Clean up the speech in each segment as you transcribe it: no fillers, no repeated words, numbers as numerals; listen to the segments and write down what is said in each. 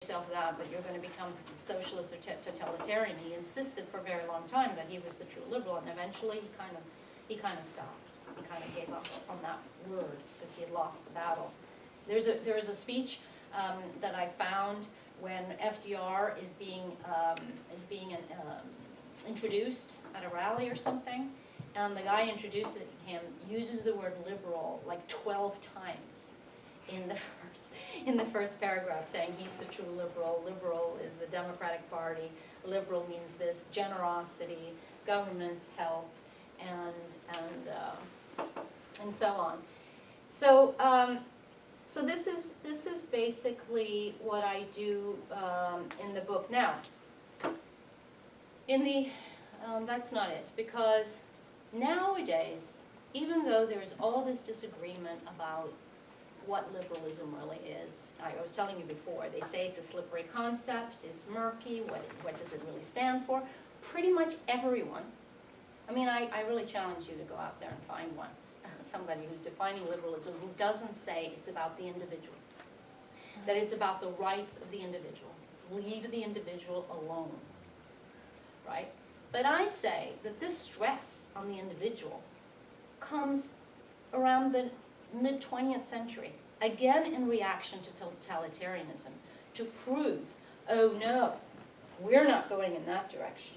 yourself that, but you're going to become socialist or totalitarian. He insisted for a very long time that he was the true liberal, and eventually he kind of stopped. He kind of gave up on that word because he had lost the battle. There is a speech that I found when FDR is being introduced at a rally or something, and the guy introducing him uses the word liberal like 12 times in the first paragraph, saying he's the true liberal. Liberal is the Democratic Party. Liberal means this: generosity, government help, and so on. So so this is basically what I do in the book. Now, in the that's not it, because nowadays, even though there's all this disagreement about what liberalism really is, I was telling you before, they say it's a slippery concept, it's murky, what does it really stand for? Pretty much everyone, I mean, I really challenge you to go out there and find one, somebody who's defining liberalism who doesn't say it's about the individual, that it's about the rights of the individual. Leave the individual alone, right? But I say that this stress on the individual comes around the mid-20th century, again in reaction to totalitarianism, to prove, oh no, we're not going in that direction.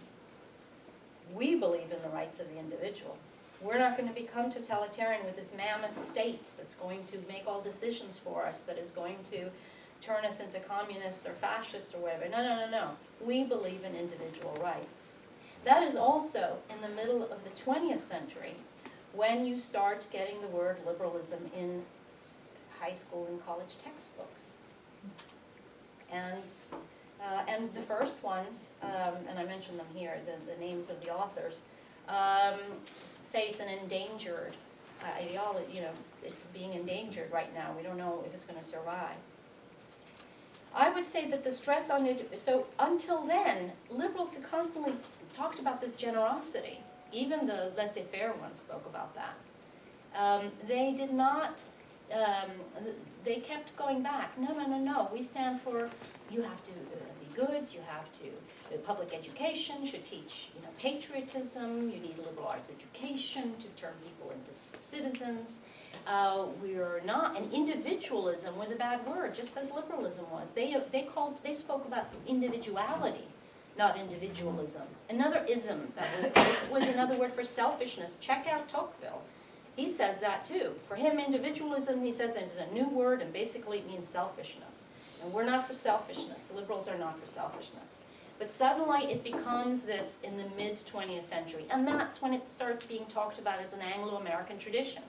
We believe in the rights of the individual. We're not going to become totalitarian with this mammoth state that's going to make all decisions for us, that is going to turn us into communists or fascists or whatever. No, no, no, no. We believe in individual rights. That is also in the middle of the 20th century, when you start getting the word liberalism in high school and college textbooks. And the first ones, and I mentioned them here, the names of the authors, say it's an endangered ideology, you know, it's being endangered right now. We don't know if it's going to survive. I would say that the stress on it, so until then, liberals have constantly talked about this generosity. Even the laissez-faire ones spoke about that. They did not, they kept going back. No, no, no, no. We stand for, you have to be good, you have to, public education should teach, you know, patriotism, you need liberal arts education to turn people into citizens. We're not, and individualism was a bad word, just as liberalism was. They spoke about individuality, not individualism. Another ism that was another word for selfishness. Check out Tocqueville. He says that too. For him, individualism, he says, is a new word, and basically it means selfishness. And we're not for selfishness. Liberals are not for selfishness. But suddenly it becomes this in the mid-20th century. And that's when it started being talked about as an Anglo-American tradition.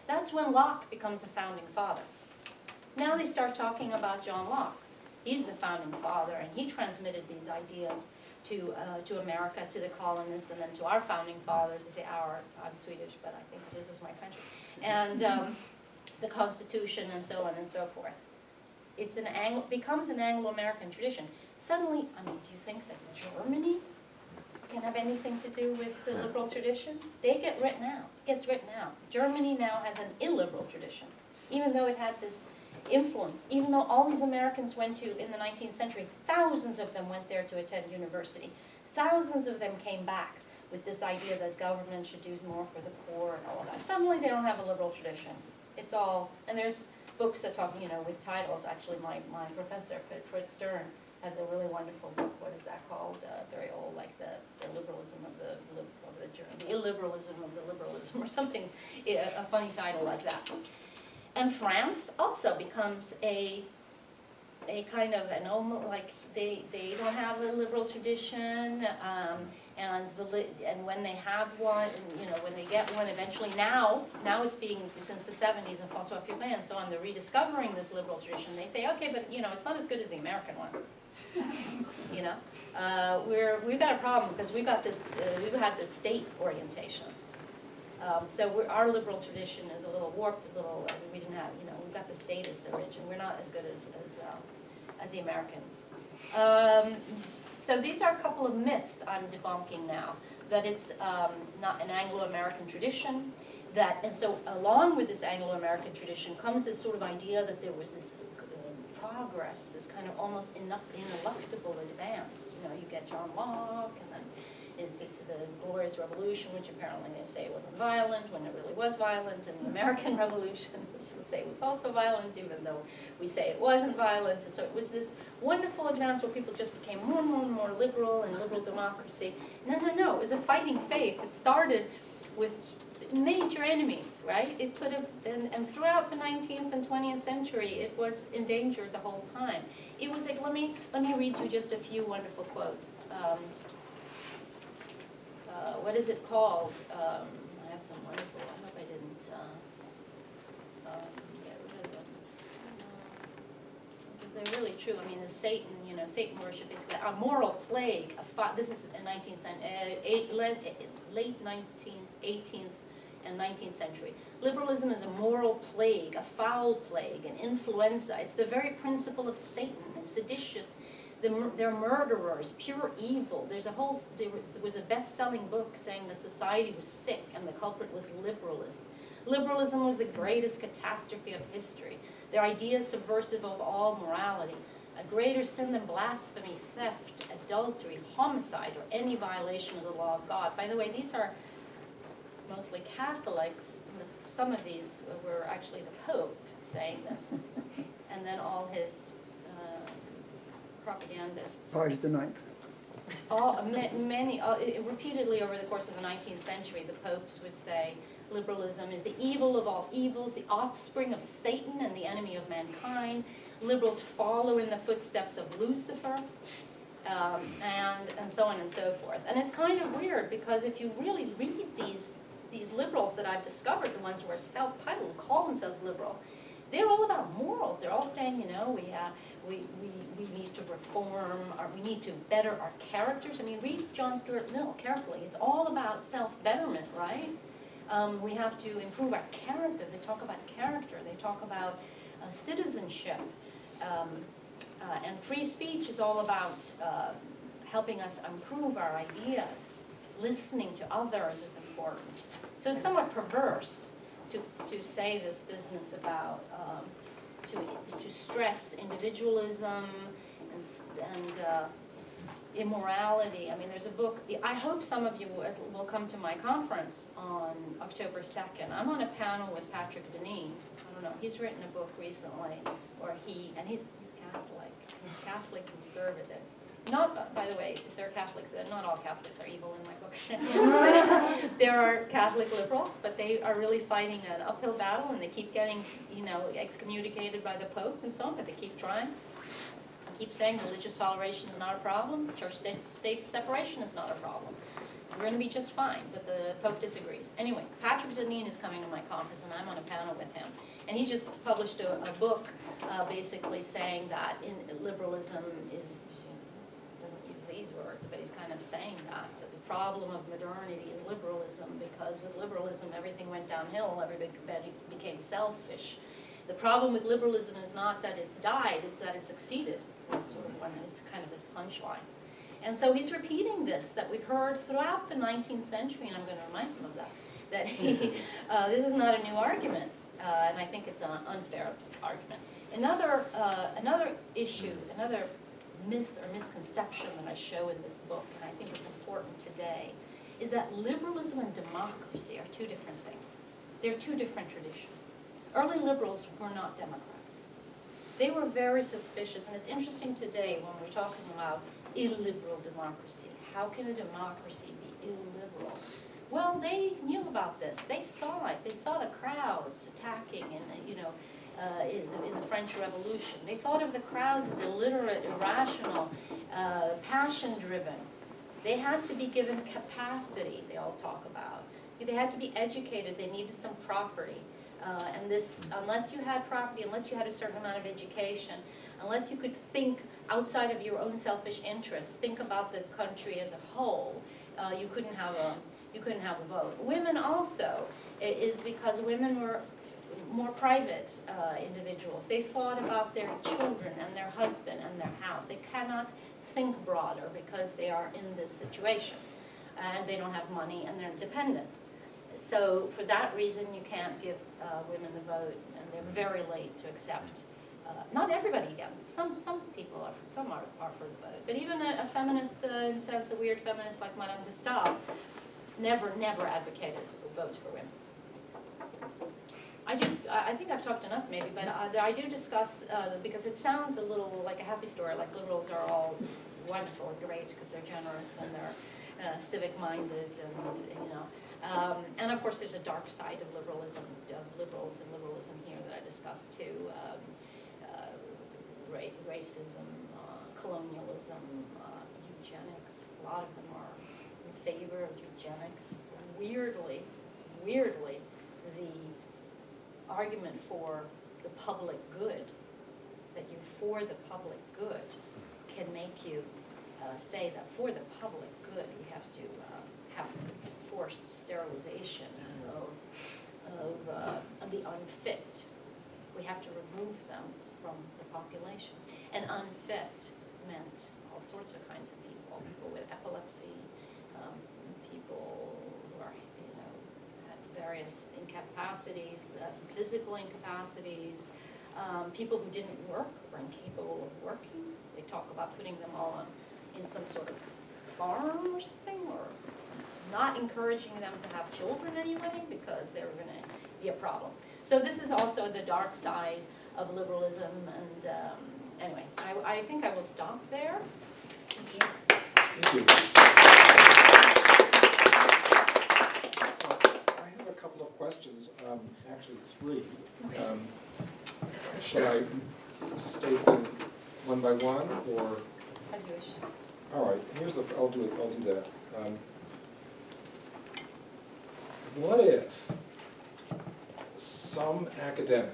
That's when Locke becomes a founding father. Now they start talking about John Locke. He's the founding father, and he transmitted these ideas to America, to the colonists, and then to our founding fathers. They say our, I'm Swedish, but I think this is my country. And the Constitution, and so on and so forth. It's becomes an Anglo-American tradition. Suddenly, I mean, do you think that Germany can have anything to do with the liberal tradition? They get written out. It gets written out. Germany now has an illiberal tradition, even though it had this influence, even though all these Americans went to, in the 19th century, thousands of them went there to attend university. Thousands of them came back with this idea that government should do more for the poor and all of that. Suddenly they don't have a liberal tradition. It's all, and there's books that talk, you know, with titles. Actually, my professor, Fritz Stern, has a really wonderful book. What is that called? Very old, like the liberalism of the illiberalism of the liberalism, or something, a funny title like that. And France also becomes a kind of an almost like they don't have a liberal tradition, and when they have one, you know, when they get one eventually, now it's being, since the 70s and François Furet and so on, they're rediscovering this liberal tradition. They say, okay, but you know, it's not as good as the American one. You know, we've got a problem because we've got this, we've had this state orientation. So our liberal tradition is a little warped, a little, we didn't have, you know, we've got the state as the origin. We're not as good as the American. So these are a couple of myths I'm debunking now, that it's not an Anglo-American tradition, and so along with this Anglo-American tradition comes this sort of idea that there was this progress, this kind of almost ineluctable advance. You know, you get John Locke, and then it's the Glorious Revolution, which apparently they say wasn't violent, when it really was violent, and the American Revolution, which we'll say was also violent, even though we say it wasn't violent. So it was this wonderful advance where people just became more and more and more liberal, and liberal democracy. No, it was a fighting faith. It started with major enemies, right? It could have, and throughout the 19th and 20th century, it was endangered the whole time. It was like, let me read you just a few wonderful quotes. What is it called? I have some wonderful, I hope I didn't get rid of them. Because they're really true. I mean, the Satan, you know, Satan worship is a moral plague. This is in 19th century, late 18th and 19th century. Liberalism is a moral plague, a foul plague, an influenza. It's the very principle of Satan. It's seditious. They're murderers, pure evil. There was a best-selling book saying that society was sick and the culprit was liberalism. Liberalism was the greatest catastrophe of history. Their ideas subversive of all morality. A greater sin than blasphemy, theft, adultery, homicide, or any violation of the law of God. By the way, these are mostly Catholics. Some of these were actually the Pope saying this. And then all his propagandists. Pius IX. Repeatedly over the course of the 19th century, the popes would say liberalism is the evil of all evils, the offspring of Satan and the enemy of mankind. Liberals follow in the footsteps of Lucifer, and so on and so forth. And it's kind of weird because if you really read these liberals that I've discovered, the ones who are self-titled, call themselves liberal, they're all about morals. They're all saying, you know, we need to reform, or we need to better our characters. I mean, read John Stuart Mill carefully. It's all about self-betterment, right? We have to improve our character. They talk about character. They talk about citizenship. And free speech is all about helping us improve our ideas. Listening to others is important. So it's somewhat perverse to say this business about to stress individualism and immorality. I mean, there's a book. I hope some of you will come to my conference on October 2nd. I'm on a panel with Patrick Deneen. I don't know. He's written a book recently, he's Catholic. He's Catholic conservative. Not, by the way, if they're Catholics, not all Catholics are evil in my book. There are Catholic liberals, but they are really fighting an uphill battle, and they keep getting, you know, excommunicated by the Pope and so on, but they keep trying. I keep saying religious toleration is not a problem, church-state separation is not a problem. We're going to be just fine, but the Pope disagrees. Anyway, Patrick Deneen is coming to my conference, and I'm on a panel with him. And he just published a book basically saying that liberalism is, these words, but he's kind of saying that the problem of modernity is liberalism, because with liberalism everything went downhill, everybody became selfish. The problem with liberalism is not that it's died, it's that it succeeded. It's sort of one, it's kind of his punchline. And so he's repeating this that we've heard throughout the 19th century, and I'm going to remind him of that, this is not a new argument, and I think it's an unfair argument. Another issue, another myth or misconception that I show in this book, and I think is important today, is that liberalism and democracy are two different things. They're two different traditions. Early liberals were not Democrats. They were very suspicious, and it's interesting today when we're talking about illiberal democracy. How can a democracy be illiberal? Well, they knew about this. They saw it. They saw the crowds attacking and, in the French Revolution. They thought of the crowds as illiterate, irrational, passion-driven. They had to be given capacity, they all talk about. They had to be educated. They needed some property. And this, unless you had property, unless you had a certain amount of education, unless you could think outside of your own selfish interests, think about the country as a whole, you couldn't have a vote. Women also, is because women were more private individuals. They thought about their children and their husband and their house. They cannot think broader because they are in this situation. And they don't have money and they're dependent. So for that reason, you can't give women the vote, and they're very late to accept not everybody again, some people are, some are for the vote, but even a feminist, in the sense, a weird feminist like Madame de Stael, never advocated votes for women. I think I've talked enough maybe, but I do discuss, because it sounds a little like a happy story, like liberals are all wonderful and great because they're generous and they're civic-minded, and and of course there's a dark side of liberalism, liberals and liberalism here that I discussed too, racism, colonialism, eugenics. A lot of them are in favor of eugenics. Weirdly, the argument for the public good, that you're for the public good, can make you say that for the public good we have to have forced sterilization of the unfit. We have to remove them from the population. And unfit meant all sorts of kinds of people with epilepsy, people who are, had various incapacities, physical incapacities, people who didn't work or incapable of working. They talk about putting them all in some sort of farm or something, or not encouraging them to have children anyway because they were going to be a problem. So this is also the dark side of liberalism, and anyway, I think I will stop there. Thank you. Thank you. I have a couple of questions, actually three. Should I state them one by one, or? As you wish. All right. Here's the. I'll do that. What if some academic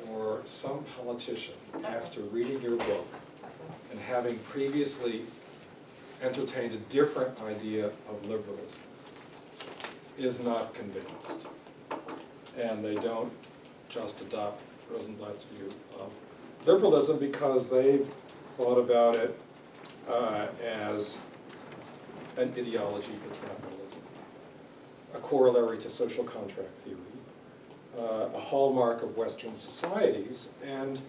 or some politician, after reading your book and having previously entertained a different idea of liberalism, is not convinced, and they don't just adopt Rosenblatt's view of liberalism because they've thought about it as an ideology for capitalism, a corollary to social contract theory, a hallmark of Western societies, and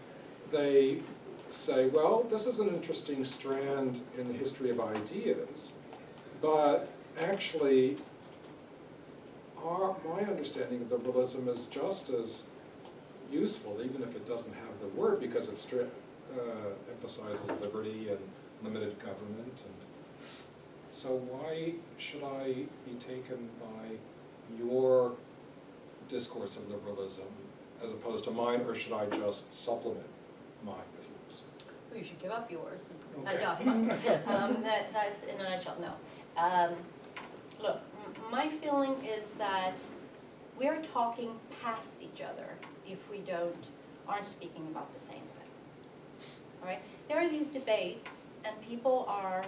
they say, well, this is an interesting strand in the history of ideas, but actually my understanding of liberalism is just as useful, even if it doesn't have the word, because it emphasizes liberty and limited government. And so why should I be taken by your discourse of liberalism as opposed to mine, or should I just supplement mine with yours? Well, you should give up yours and Okay. adopt mine. That's in a nutshell, no. Look, my feeling is that we're talking past each other if we aren't speaking about the same thing. All right? There are these debates, and people are,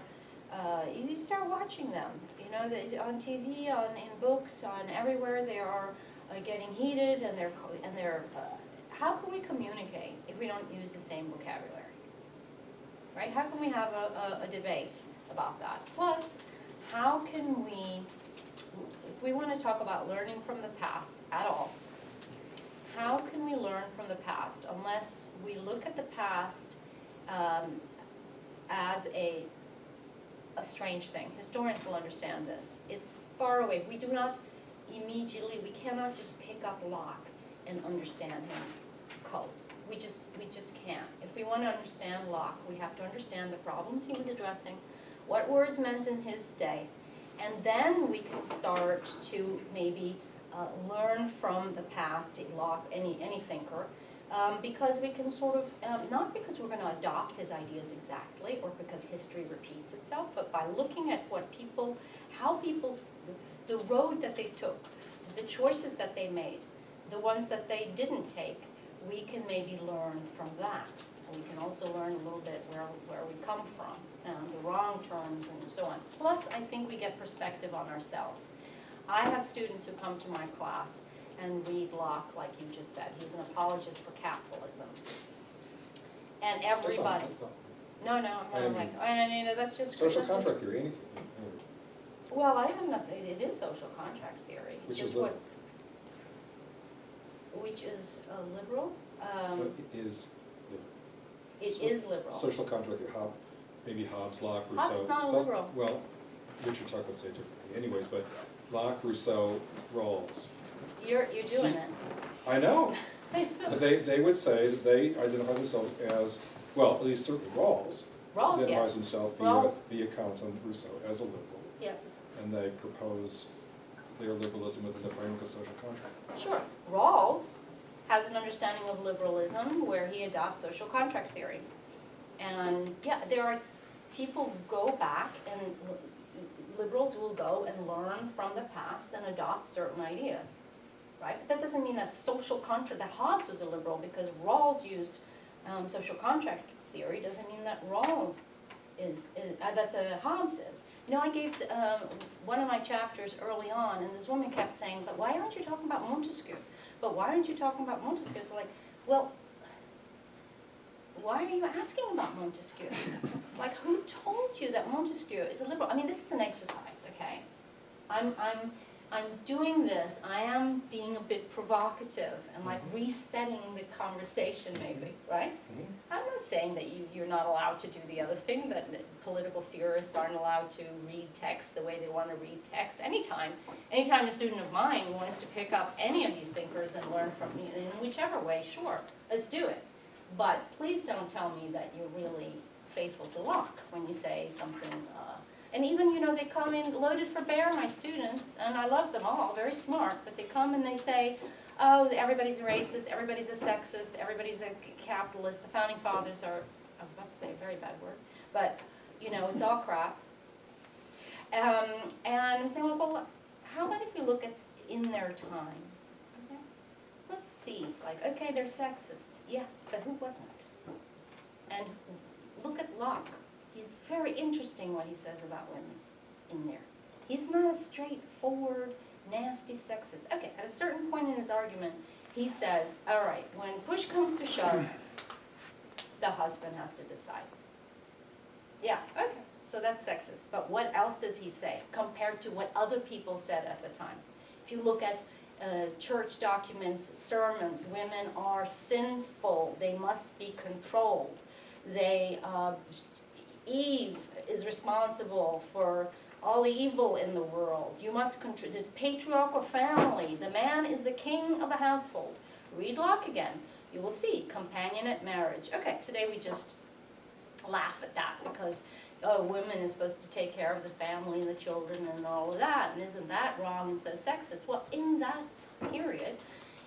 you start watching them, on TV, in books, on everywhere. They are getting heated, and they're. How can we communicate if we don't use the same vocabulary? Right? How can we have a debate about that? Plus, how can we, if we want to talk about learning from the past at all, how can we learn from the past unless we look at the past as a strange thing? Historians will understand this. It's far away. We do not immediately, we cannot just pick up Locke and understand him cold. We just can't. If we want to understand Locke, we have to understand the problems he was addressing, what words meant in his day, and then we can start to maybe learn from the past, Locke, any thinker, because we can sort of, not because we're going to adopt his ideas exactly, or because history repeats itself, but by looking at how people, the road that they took, the choices that they made, the ones that they didn't take, we can maybe learn from that. And we can also learn a little bit where we come from, the wrong turns and so on. Plus, I think we get perspective on ourselves. I have students who come to my class and read Locke, like you just said. He's an apologist for capitalism. And everybody... No, I'm not like... that's just... Social contract theory, anything. Well, I have nothing... It is social contract theory. Which is liberal. Which is liberal? What is liberal? It is liberal. Social contract, maybe Hobbes, Locke, Rousseau. Hobbes not a liberal. Well, Richard Tuck would say differently anyways, but Locke, Rousseau, Rawls. You're doing it. I know. They would say that they identify themselves as, well, at least certainly Rawls. Rawls, Identifies yes. himself Rawls. via Kant and Rousseau as a liberal. Yep. And they propose their liberalism within the framework of social contract. Sure. Rawls has an understanding of liberalism where he adopts social contract theory. And yeah, there are people who go back and liberals will go and learn from the past and adopt certain ideas, right? But that doesn't mean that social contract, that Hobbes was a liberal because Rawls used social contract theory, doesn't mean that Rawls that the Hobbes is. You know, I gave one of my chapters early on, and this woman kept saying, but why aren't you talking about Montesquieu? But why aren't you talking about Montesquieu? So like, well, why are you asking about Montesquieu? Like, who told you that Montesquieu is a liberal? I mean, this is an exercise, okay? I'm doing this, I am being a bit provocative and like resetting the conversation maybe, right? I'm not saying that you're not allowed to do the other thing, that political theorists aren't allowed to read text the way they want to read text. Anytime a student of mine wants to pick up any of these thinkers and learn from me in whichever way, sure, let's do it. But please don't tell me that you're really faithful to Locke when you say something, and even, you know, they come in loaded for bear, my students, and I love them all, very smart, but they come and they say, oh, everybody's a racist, everybody's a sexist, everybody's a capitalist, the founding fathers are, I was about to say a very bad word, but, you know, it's all crap. And I'm saying, well, how about if we look at in their time? Okay? Let's see, like, okay, they're sexist, yeah, but who wasn't? And look at Locke. He's very interesting what he says about women in there. He's not a straightforward, nasty sexist. Okay, at a certain point in his argument, he says, all right, when push comes to shove, the husband has to decide. Yeah, okay, so that's sexist. But what else does he say compared to what other people said at the time? If you look at church documents, sermons, women are sinful. They must be controlled. Eve is responsible for all the evil in the world. You must control the patriarchal family. The man is the king of the household. Read Locke again. You will see companionate marriage. Okay, today we just laugh at that because women is supposed to take care of the family and the children and all of that, and isn't that wrong and so sexist? Well, in that period,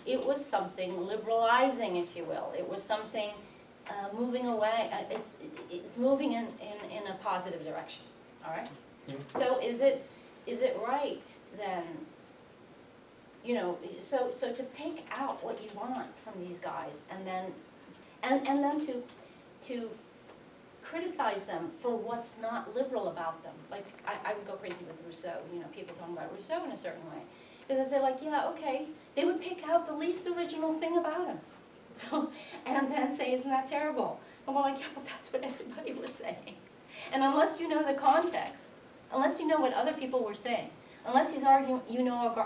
it was something liberalizing, if you will. It was something moving away, it's moving in a positive direction, all right? So is it right then, you know, so to pick out what you want from these guys and then to criticize them for what's not liberal about them. Like, I would go crazy with Rousseau, you know, people talking about Rousseau in a certain way. Because they're like, yeah, okay, they would pick out the least original thing about him. So, and then say, isn't that terrible? And we're like, yeah, but that's what everybody was saying. And unless you know the context, unless you know what other people were saying, unless he's arguing,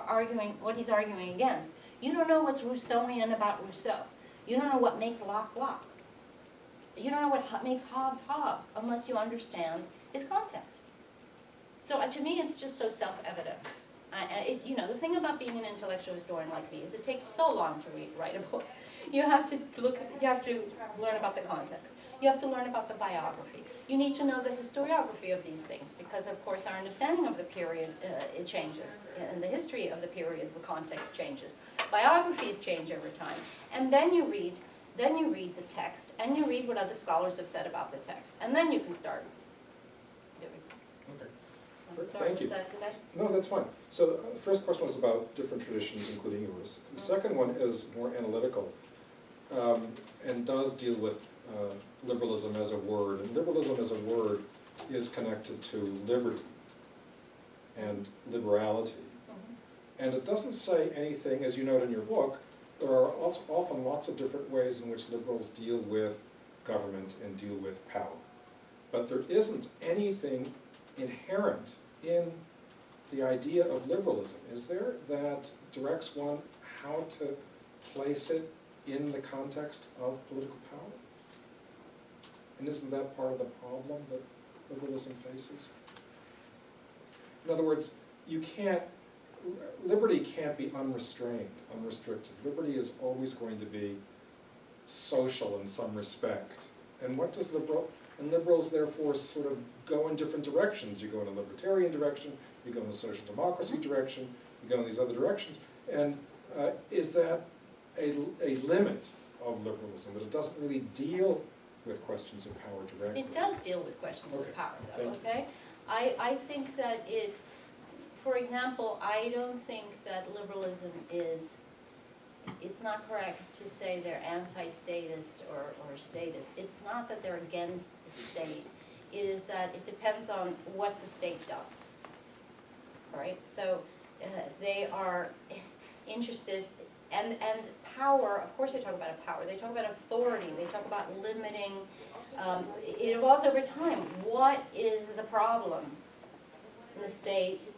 arguing what he's arguing against, you don't know what's Rousseauian about Rousseau. You don't know what makes Locke Locke. You don't know what makes Hobbes Hobbes, unless you understand his context. So to me, it's just so self-evident. You know, the thing about being an intellectual historian like me is it takes so long to write a book. You have to learn about the context. You have to learn about the biography. You need to know the historiography of these things because, of course, our understanding of the period, it changes. And the history of the period, the context changes. Biographies change over time. And then you read the text, and you read what other scholars have said about the text. And then you can start doing. Okay. Sorry, Thank you. did I? No, that's fine. So the first question was about different traditions, including yours. The second one is more analytical and does deal with liberalism as a word. And liberalism as a word is connected to liberty and liberality. And it doesn't say anything, as you note in your book, there are often lots of different ways in which liberals deal with government and deal with power. But there isn't anything inherent in the idea of liberalism, is there, that directs one how to place it in the context of political power? And isn't that part of the problem that liberalism faces? In other words, liberty can't be unrestrained, unrestricted. Liberty is always going to be social in some respect. And what does liberals therefore sort of go in different directions. You go in a libertarian direction, you go in a social democracy direction, you go in these other directions. And is that a limit of liberalism, that it doesn't really deal with questions of power directly? It does deal with questions Okay. of power, though, Thank you. okay? I think that it, for example, I don't think that liberalism is, it's not correct to say they're anti-statist or statist. It's not that they're against the state. It is that it depends on what the state does, all right? So they are interested, and power, of course they talk about power, they talk about authority, they talk about limiting, it evolves over time. What is the problem? The state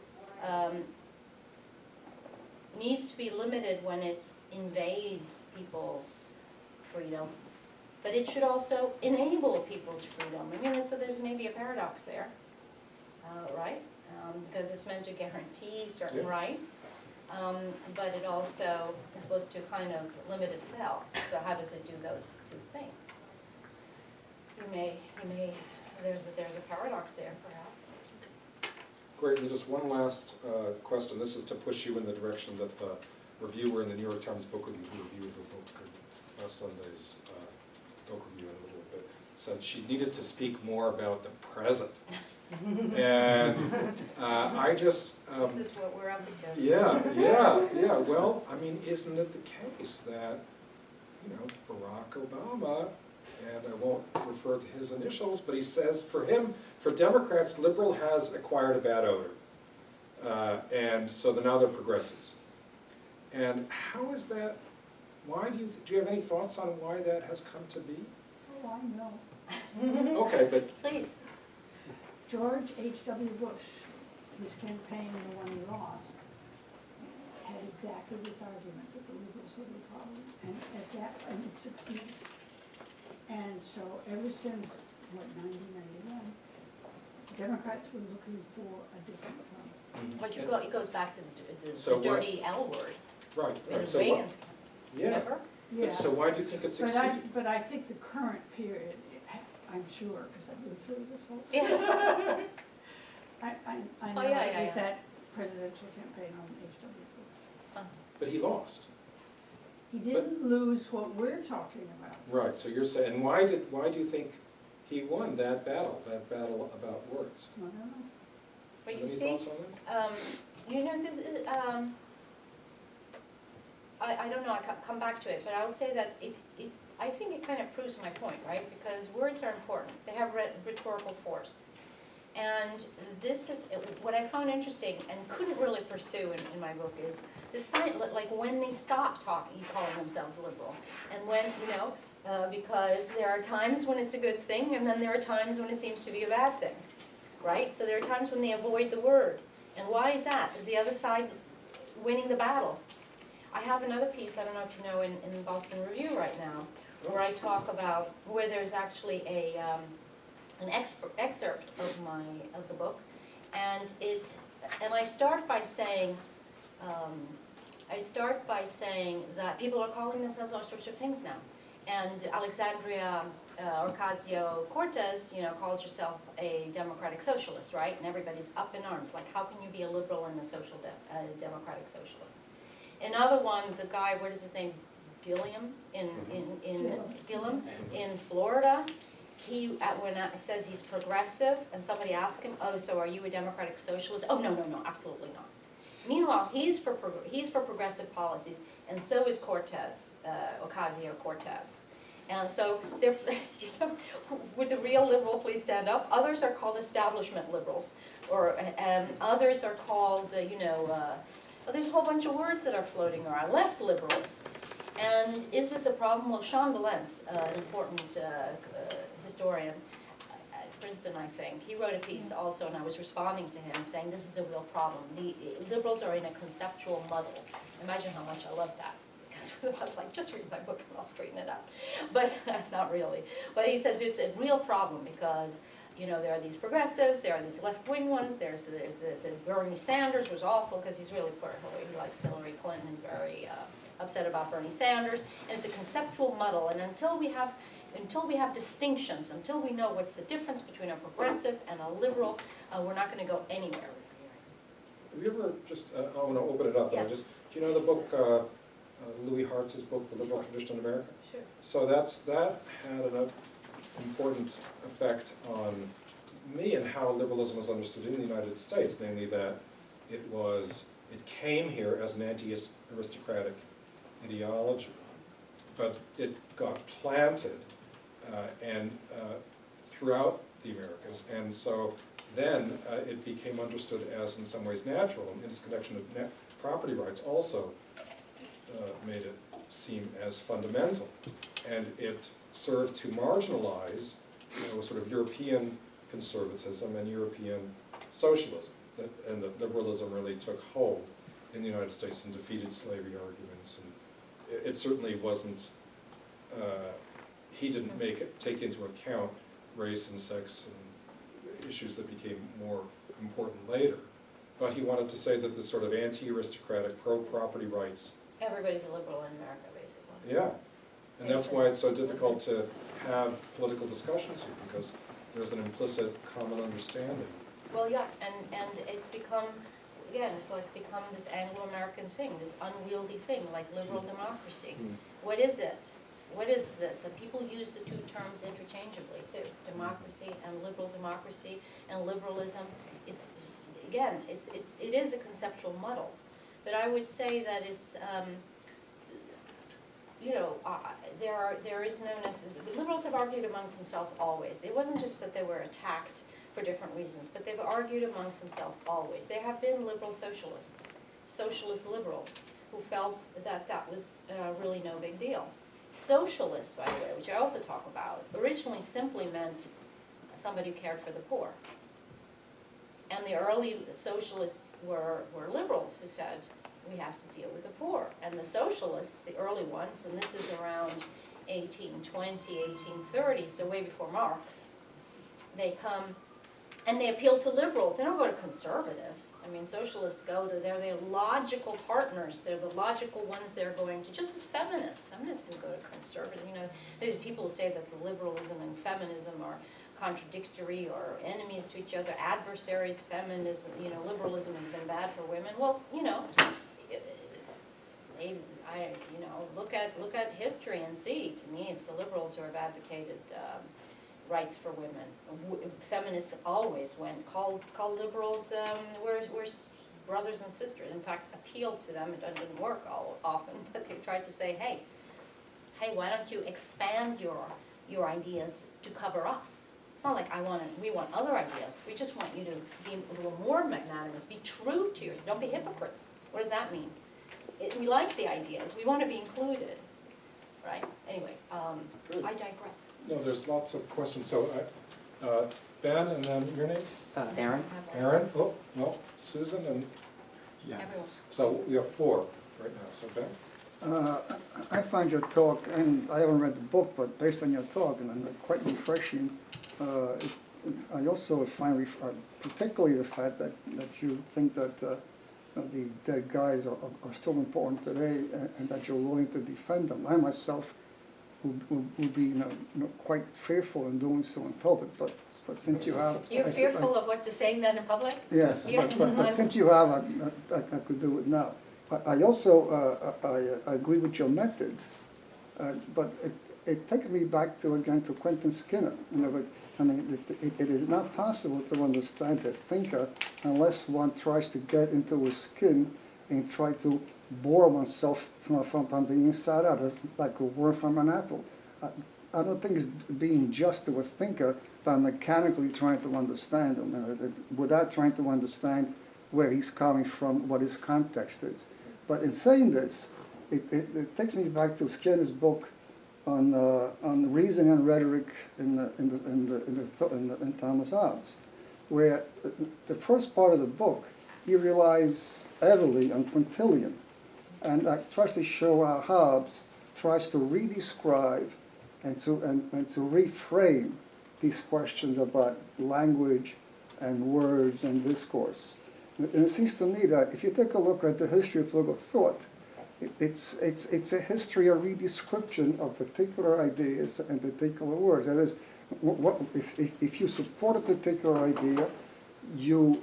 needs to be limited when it invades people's freedom, but it should also enable people's freedom. I mean, there's maybe a paradox there, right? Because it's meant to guarantee certain Yeah. rights, but it also is supposed to kind of limit itself. So how does it do those two things? There's a paradox there, perhaps. Great, and just one last question. This is to push you in the direction that the reviewer in the New York Times Book Review, who reviewed the book in last Sunday's book review in a little bit, said she needed to speak more about the present. And I just... This is what we're up against. Yeah, well, I mean, isn't it the case that, Barack Obama, and I won't refer to his initials, but he says for him, for Democrats, liberal has acquired a bad odor. And so now they're progressives. And how is that, why do you have any thoughts on why that has come to be? Oh, I know. Okay, but, Please. George H.W. Bush, his campaign, the one he lost, had exactly this argument that the liberals were the problem, and and it succeeded. And so ever since, 1991, Democrats were looking for a different problem. But it goes back to So the dirty L word right, in right, so Reagan's, yeah. remember? Yeah, So why do you think it succeeded? but I think the current period, I'm sure, because I lived through this whole thing. Yes. I know yeah, it was yeah. that presidential campaign on H.W. Bush. But he lost. He didn't lose what we're talking about. Right, so you're saying, and why do you think he won that battle about words? I don't know. But you Any see, thoughts on that? this is, I don't know, I come back to it, but I'll say that I think it kind of proves my point, right? Because words are important. They have rhetorical force. And this is, what I found interesting and couldn't really pursue in my book is the sign, like when they stop calling themselves liberal. And when, because there are times when it's a good thing, and then there are times when it seems to be a bad thing, right? So there are times when they avoid the word. And why is that? Is the other side winning the battle? I have another piece, I don't know if you know, in the Boston Review right now, where I talk about, where there's actually an excerpt of the book, and I start by saying that people are calling themselves all sorts of things now. And Alexandria Ocasio-Cortez, calls herself a democratic socialist, right? And everybody's up in arms, like how can you be a liberal and a democratic socialist? Another one, the guy, what is his name? Gilliam Gillum in Florida. He when it says he's progressive, and somebody asks him, "Oh, so are you a democratic socialist?" "Oh, no, absolutely not." Meanwhile, he's for progressive policies, and so is Ocasio-Cortez. And so, would the real liberal please stand up? Others are called establishment liberals, or others are called, there's a whole bunch of words that are floating around. Left liberals. And is this a problem? Well, Sean Valence, an important historian at Princeton, I think, he wrote a piece also, and I was responding to him saying this is a real problem. The liberals are in a conceptual muddle. Imagine how much I love that. discuss with him. I was like, just read my book and I'll straighten it out. But not really. But he says it's a real problem because, you know, there are these progressives, there are these left-wing ones, there's the Bernie Sanders was awful because he's really for Hillary, he likes Hillary Clinton, he's very upset about Bernie Sanders, and it's a conceptual muddle, and until we have distinctions, until we know what's the difference between a progressive and a liberal, we're not going to go anywhere. Have you ever just, I want to open it up, Yeah. do you know the book, Louis Hartz's book, The Liberal Tradition in America? Sure. So that had an important effect on me and how liberalism was understood in the United States, namely that it came here as an anti-aristocratic ideology, but it got planted throughout the Americas, and so then it became understood as in some ways natural, and its connection to property rights also made it seem as fundamental, and it served to marginalize, you know, sort of European conservatism and European socialism, and that liberalism really took hold in the United States and defeated slavery arguments, and it certainly wasn't, he didn't take into account race and sex and issues that became more important later, but he wanted to say that this sort of anti-aristocratic, pro-property rights. Everybody's a liberal in America, basically. Yeah, and that's why it's so difficult to have political discussions here, because there's an implicit common understanding. Well, yeah, and it's become, again, it's like become this Anglo-American thing, this unwieldy thing, like liberal democracy. What is it? What is this? And people use the two terms interchangeably too, democracy and liberal democracy and liberalism. It's, again, it is a conceptual muddle. But I would say that it's, you know, there is no necessary, liberals have argued amongst themselves always. It wasn't just that they were attacked for different reasons, but they've argued amongst themselves always. There have been liberal socialists, socialist liberals, who felt that that was really no big deal. Socialists, by the way, which I also talk about, originally simply meant somebody who cared for the poor. And the early socialists were liberals who said, we have to deal with the poor. And the socialists, the early ones, and this is around 1820, 1830, so way before Marx, they come and they appeal to liberals. They don't go to conservatives. I mean, socialists go to, they're logical partners. They're the logical ones they're going to, just as feminists. Feminists didn't go to conservative. You know, there's people who say that the liberalism and feminism are contradictory or enemies to each other, adversaries. Feminism, you know, liberalism has been bad for women. Well, you know, you know, look at history and see. To me, it's the liberals who have advocated rights for women. Feminists always called liberals, we're brothers and sisters. In fact, appealed to them. It didn't work all often, but they tried to say, hey, why don't you expand your ideas to cover us? It's not like we want other ideas. We just want you to be a little more magnanimous. Be true to yours. Don't be hypocrites. What does that mean? We like the ideas. We want to be included, right? Anyway, I digress. No, there's lots of questions. So, Ben, and then your name? Aaron? Aaron? Oh, no, Susan, and Yes. so we have 4 right now. So, Ben? I find your talk, and I haven't read the book, but based on your talk, and quite refreshing. I also find particularly the fact that you think that these dead guys are still important today, and that you're willing to defend them. I myself would be quite fearful in doing so in public, but since you have... You're fearful of what you're saying then in public? Yes, Yeah. but since you have, I could do it now. I also I agree with your method, but it takes me back to Quentin Skinner. I mean, it is not possible to understand a thinker unless one tries to get into his skin and try to bore oneself from the inside out. It's like a worm from an apple. I don't think it's being just to a thinker by mechanically trying to understand him, without trying to understand where he's coming from, what his context is. But in saying this, it takes me back to Skinner's book on reason and rhetoric in Thomas Hobbes, where the first part of the book he relies heavily on Quintilian, and tries to show how Hobbes tries to redescribe and to reframe these questions about language and words and discourse. And it seems to me that if you take a look at the history of political thought, it's a history of redescription of particular ideas and particular words. That is, if you support a particular idea, you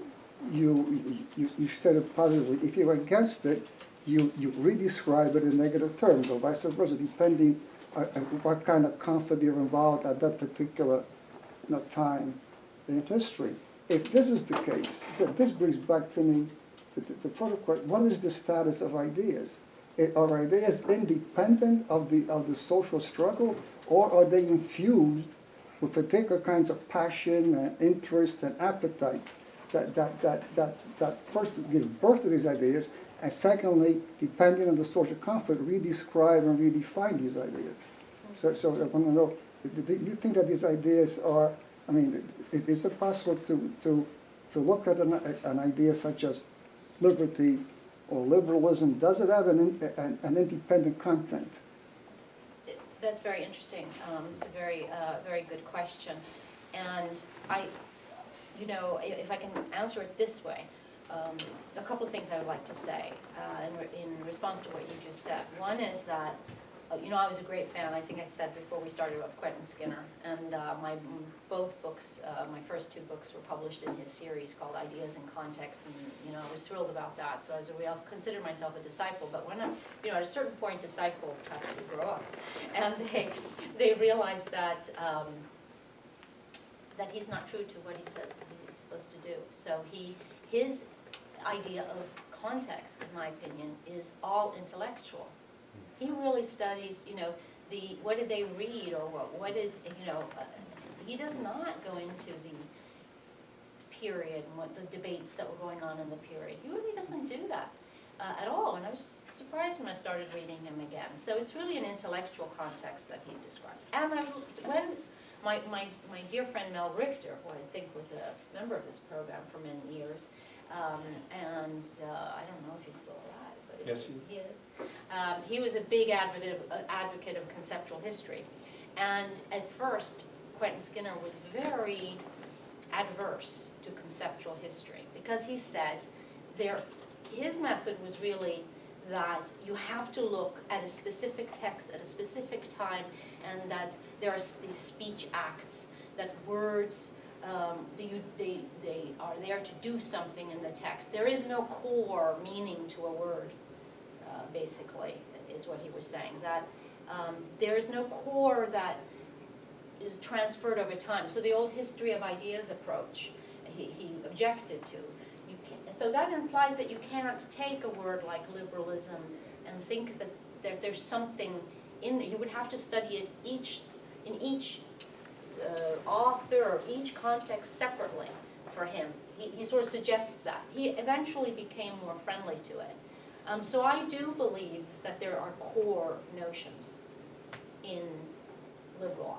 state it positively. If you're against it, you redescribe it in negative terms, or vice versa, depending on what kind of conflict you're involved at that particular time in history. If this is the case, this brings back to me the further question: what is the status of ideas? Are ideas independent of the social struggle, or are they infused with particular kinds of passion and interest and appetite that first give birth to these ideas, and secondly, depending on the social conflict, redescribe and redefine these ideas? So I want to know, do you think that these ideas are, I mean, is it possible to look at an idea such as liberty or liberalism? Does it have an independent content? That's very interesting. It's a very, very good question. And if I can answer it this way, a couple of things I would like to say in response to what you just said. One is that, I was a great fan, I think I said before we started, of Quentin Skinner. And both books, my first two books were published in his series called Ideas in Context, and I was thrilled about that. So I've considered myself a disciple, but when at a certain point, disciples have to grow up. And they realize that that he's not true to what he says he's supposed to do. So his idea of context, in my opinion, is all intellectual. He really studies, what did they read, or what is, he does not go into the period and what the debates that were going on in the period. He really doesn't do that at all, and I was surprised when I started reading him again. So it's really an intellectual context that he describes. And when my dear friend Mel Richter, who I think was a member of this program for many years, and I don't know if he's still alive. Yes, he is. He was a big advocate of conceptual history. And at first, Quentin Skinner was very adverse to conceptual history because he said his method was really that you have to look at a specific text at a specific time, and that there are these speech acts, that words, they are there to do something in the text. There is no core meaning to a word. Basically, is what he was saying, that there is no core that is transferred over time. So the old history of ideas approach, he objected to. So that implies that you can't take a word like liberalism and think that there's something in it. You would have to study it in each author or each context separately for him. He sort of suggests that. He eventually became more friendly to it. So I do believe that there are core notions in liberal.